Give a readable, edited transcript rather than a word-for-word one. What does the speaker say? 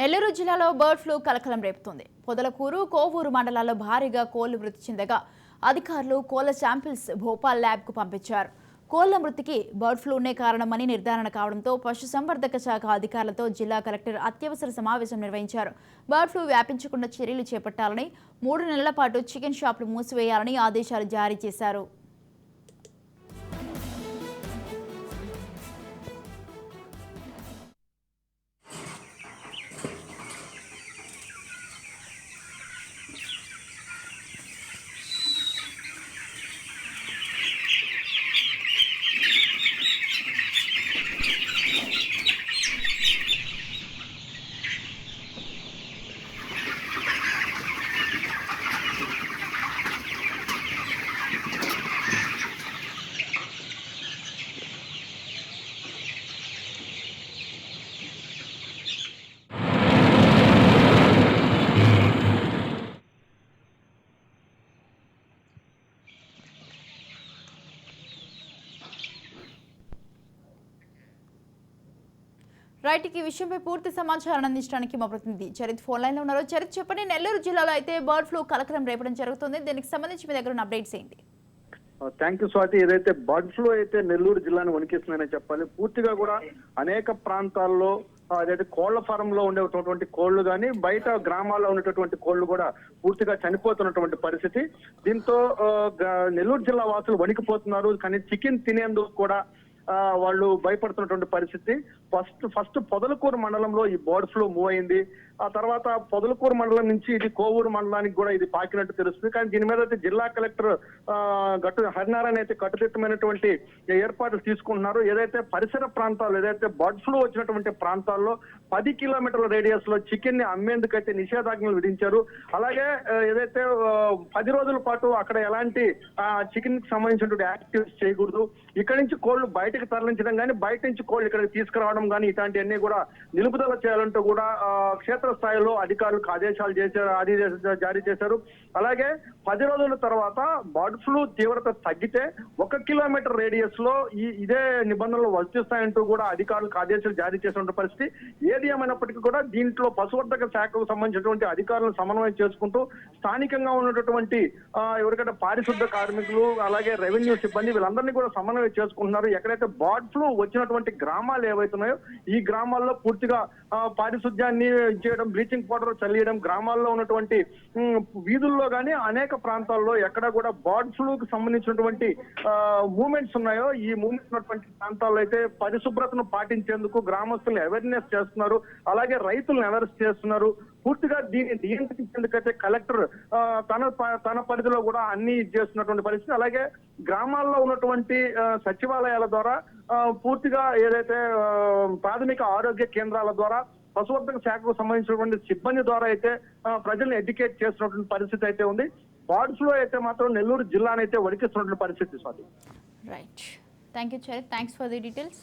నెల్లూరు జిల్లాలో bird flu కలకలం రేపుతోంది. పొదలకూరు, కోవూరు మండలాల్లో భారీగా కోళ్లు మృతి చెందగా అధికారులు కోళ్ల శాంపిల్స్ భోపాల్ ల్యాబ్కు పంపించారు. కోళ్ల మృతికి బర్డ్ ఫ్లూనే కారణమని నిర్ధారణ కావడంతో పశుసంవర్ధక శాఖ అధికారులతో జిల్లా కలెక్టర్ అత్యవసర సమావేశం నిర్వహించారు. బర్డ్ ఫ్లూ వ్యాపించకుండా చర్యలు చేపట్టాలని, 3 నెలల పాటు చికెన్ షాపులు మూసివేయాలని ఆదేశాలు జారీ చేశారు. రైట్, ఈ విషయంపై పూర్తి సమాచారం అందించడానికి మా ప్రతినిధి చరిత్ ఫోన్ లైన్ లో ఉన్నారు. చరిత్, చెప్పండి, నెల్లూరు జిల్లాలో అయితే బర్డ్ ఫ్లూ కలకలం రేపడం జరుగుతుంది. దీనికి సంబంధించి మీ దగ్గర ఉన్న అప్డేట్స్ ఏంటి? Thank you Swathi. ఏదైతే బర్డ్ ఫ్లూ అయితే నెల్లూరు జిల్లాను వణికిస్తుందని చెప్పాలి. పూర్తిగా కూడా అనేక ప్రాంతాల్లో అదైతే కోళ్ల ఫారం లో ఉండేటువంటి కోళ్లు కానీ బయట గ్రామాల్లో ఉండేటటువంటి కోళ్లు కూడా పూర్తిగా చనిపోతున్నటువంటి పరిస్థితి. దీంతో నెల్లూరు జిల్లా వాసులు వణికిపోతున్నారు. కానీ చికెన్ తినేందుకు కూడా వాళ్ళు భయపడుతున్నటువంటి పరిస్థితి. ఫస్ట్ పొదలకూరు మండలంలో ఈ బర్డ్ ఫ్లూ మూవ్ అయింది. ఆ తర్వాత పొదలకూరు మండలం నుంచి ఇది కోవూరు మండలానికి కూడా ఇది పాకినట్టు తెలుస్తుంది. కానీ దీని మీద అయితే జిల్లా కలెక్టర్ హరినారాయణ అయితే కట్టుదిట్టమైనటువంటి ఏర్పాట్లు తీసుకుంటున్నారు. ఏదైతే పరిసర ప్రాంతాలు ఏదైతే బర్డ్ ఫ్లూ వచ్చినటువంటి ప్రాంతాల్లో 10 కిలోమీటర్ల రేడియస్ లో చికెన్ ని అమ్మేందుకైతే నిషేధాజ్ఞలు విధించారు. అలాగే ఏదైతే 10 రోజుల పాటు అక్కడ ఎలాంటి చికెన్ కి సంబంధించినటువంటి యాక్టివిటీస్ చేయకూడదు. ఇక్కడ నుంచి కోళ్లు బయటకు తరలించడం కానీ బయట నుంచి కోళ్లు ఇక్కడికి తీసుకురావడం కానీ ఇట్లాంటివన్నీ కూడా నిలుపుదల చేయాలంటూ కూడా క్షేత్రస్థాయిలో అధికారులకు ఆదేశాలు జారీ చేశారు. అలాగే 10 రోజుల తర్వాత బర్డ్ ఫ్లూ తీవ్రత తగ్గితే 1 కిలోమీటర్ రేడియస్ లో ఇదే నిబంధనలు వర్తిస్తాయంటూ కూడా అధికారులకు ఆదేశాలు జారీ చేసిన పరిస్థితి. ఏది ఏమైనప్పటికీ కూడా దీంట్లో పశువర్ధక శాఖకు సంబంధించినటువంటి అధికారులను సమన్వయం చేసుకుంటూ స్థానికంగా ఉన్నటువంటి ఎవరికైనా పారిశుద్ధ కార్మికులు అలాగే రెవెన్యూ సిబ్బంది వీళ్ళందరినీ కూడా సమన్వయం చేసుకుంటున్నారు. ఎక్కడైతే బర్డ్ ఫ్లూ వచ్చినటువంటి గ్రామాలు ఏవైతున్నాయో ఈ గ్రామాల్లో పూర్తిగా పారిశుద్ధ్యాన్ని చేయడం, బ్లీచింగ్ పౌడర్ చల్లియడం, గ్రామాల్లో ఉన్నటువంటి వీధుల్లో కానీ అనేక ప్రాంతాల్లో ఎక్కడ కూడా బర్డ్ ఫ్లూకి సంబంధించినటువంటి మూవ్మెంట్స్ ఉన్నాయో ఈ మూవ్మెంట్స్ ఉన్నటువంటి ప్రాంతాల్లో అయితే పరిశుభ్రతను పాటించేందుకు గ్రామస్తులను అవేర్నెస్ చేస్తున్నారు. అలాగే రైతులను అవేర్నెస్ చేస్తున్నారు. పూర్తిగా దీన్ని నియంత్రించేందుకైతే కలెక్టర్ తన పరిధిలో కూడా అన్ని చేస్తున్నటువంటి పరిస్థితి. అలాగే గ్రామాల్లో ఉన్నటువంటి సచివాలయాల ద్వారా పూర్తిగా ఏదైతే ప్రాథమిక ఆరోగ్య కేంద్రాల ద్వారా పశువర్ధక శాఖకు సంబంధించినటువంటి సిబ్బంది ద్వారా అయితే ప్రజల్ని ఎడ్యుకేట్ చేస్తున్నటువంటి పరిస్థితి అయితే ఉంది. బర్డ్ ఫ్లూ అయితే మాత్రం నెల్లూరు జిల్లానైతే వణికిస్తున్నటువంటి పరిస్థితి. Right, thank you Charith, thanks for the details.